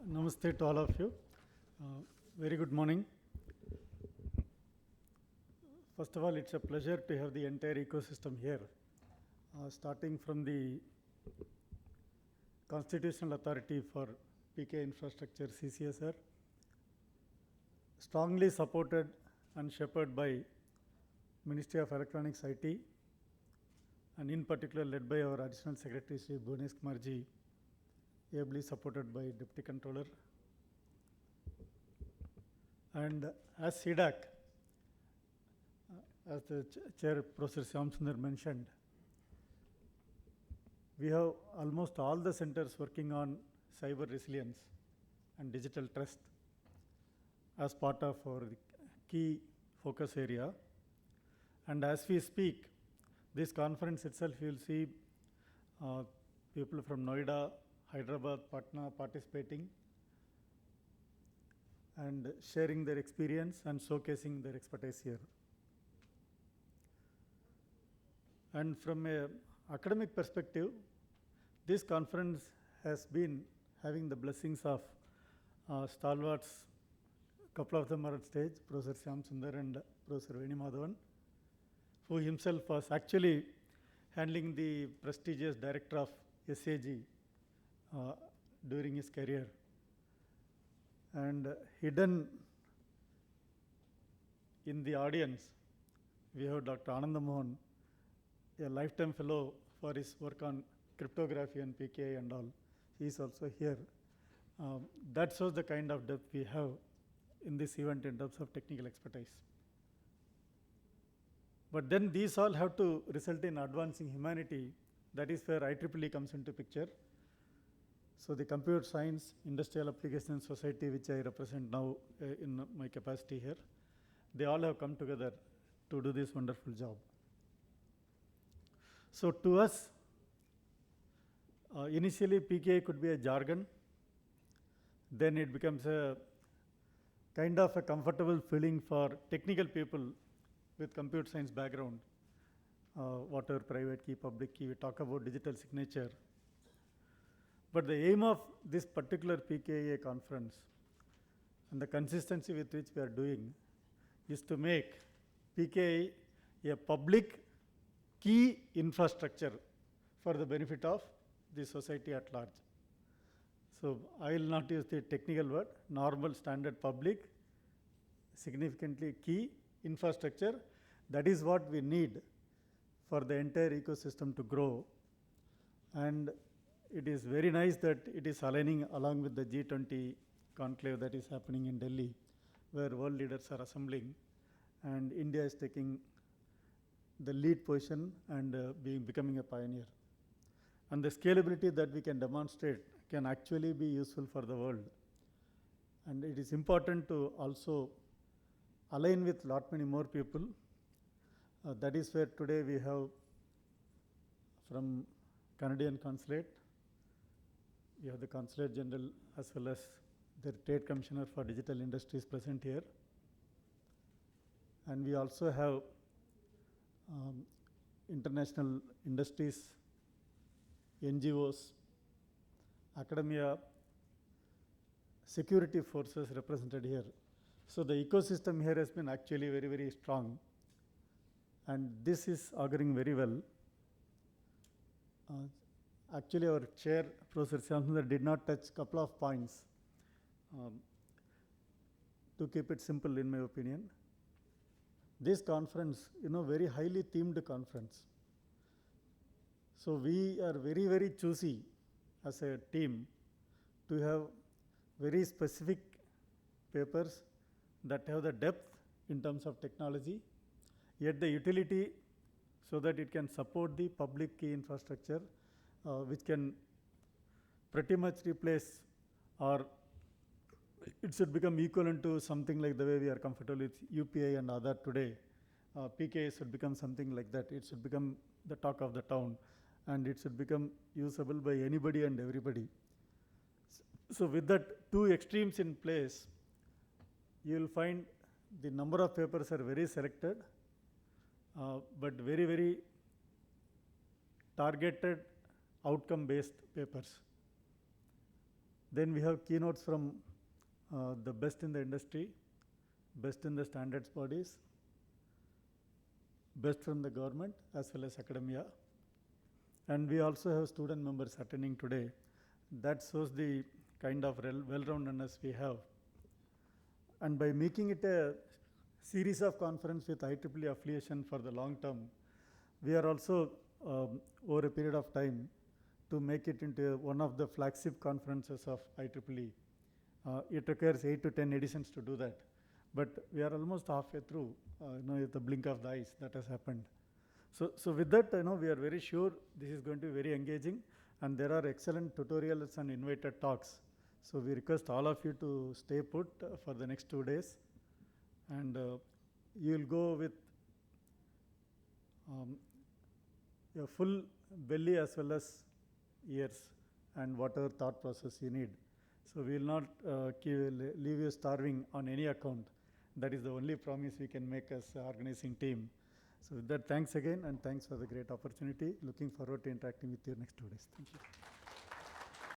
Namaste to all of you. Very good morning. First of all, it's a pleasure to have the entire ecosystem here, starting from the Constitutional Authority for PKIA Infrastructure, CCSR, strongly supported and shepherded by Ministry of Electronics IT, and in particular led by our Additional Secretary Shri Bhuvanesh Kumar ji, ably supported by Deputy Controller. And as CDAC, as the Chair Professor Shyam Sundar mentioned, we have almost all the centers working on cyber resilience and digital trust as part of our key focus area. And as we speak, this conference itself, you will see people from Noida, Hyderabad, Patna participating and sharing their experience and showcasing their expertise here. And from an academic perspective, this conference has been having the blessings of stalwarts. A couple of them are at stage, Professor Shyam Sundar and Professor Veni Madhavan, who himself was actually handling the prestigious director of SAG during his career. And hidden in the audience, we have Dr. Ananda Mohan, a lifetime fellow for his work on cryptography and PKI and all. He is also here. That shows the kind of depth we have in this event in terms of technical expertise. But then these all have to result in advancing humanity. That is where IEEE comes into picture. So the Computer Science Industrial Application Society, which I represent now in my capacity here, they all have come together to do this wonderful job. So to us, initially PKI could be a jargon, then it becomes a kind of a comfortable feeling for technical people with computer science background, whatever private key, public key, we talk about digital signature. But the aim of this particular PKIA conference and the consistency with which we are doing is to make PKI a public key infrastructure for the benefit of the society at large. So I will not use the technical word, normal standard public, significantly key infrastructure. That is what we need for the entire ecosystem to grow. And it is very nice that it is aligning along with the G20 conclave that is happening in Delhi, where world leaders are assembling, and India is taking the lead position and becoming a pioneer. And the scalability that we can demonstrate can actually be useful for the world. And it is important to also align with lot many more people. That is where today we have from Canadian Consulate, we have the Consulate General as well as the Trade Commissioner for Digital Industries present here. And we also have international industries, NGOs, academia, security forces represented here. So the ecosystem here has been actually very, very strong. And this is auguring very well. Actually, our chair, Professor Shyam Sundar, did not touch a couple of points. To keep it simple, in my opinion, this conference, very highly themed conference. So we are very, very choosy as a team to have very specific papers that have the depth in terms of technology, yet the utility so that it can support the public key infrastructure, which can pretty much replace, or it should become equivalent to something like the way we are comfortable with UPI and other today. PKI should become something like that. It should become the talk of the town, and it should become usable by anybody and everybody. So with that two extremes in place, you will find the number of papers are very selected, but very, very targeted outcome-based papers. Then we have keynotes from the best in the industry, best in the standards bodies, best from the government as well as academia. And we also have student members attending today. That shows the kind of well-roundedness we have. And by making it a series of conference with IEEE affiliation for the long term, we are also over a period of time to make it into one of the flagship conferences of IEEE. It requires 8 to 10 editions to do that. But we are almost halfway through, with the blink of the eyes that has happened. So with that, we are very sure this is going to be very engaging, and there are excellent tutorials and invited talks. So we request all of you to stay put for the next 2 days, and you will go with your full belly as well as ears and whatever thought process you need. So we will not leave you starving on any account. That is the only promise we can make as an organizing team. So with that, thanks again, and thanks for the great opportunity. Looking forward to interacting with you next 2 days. Thank you.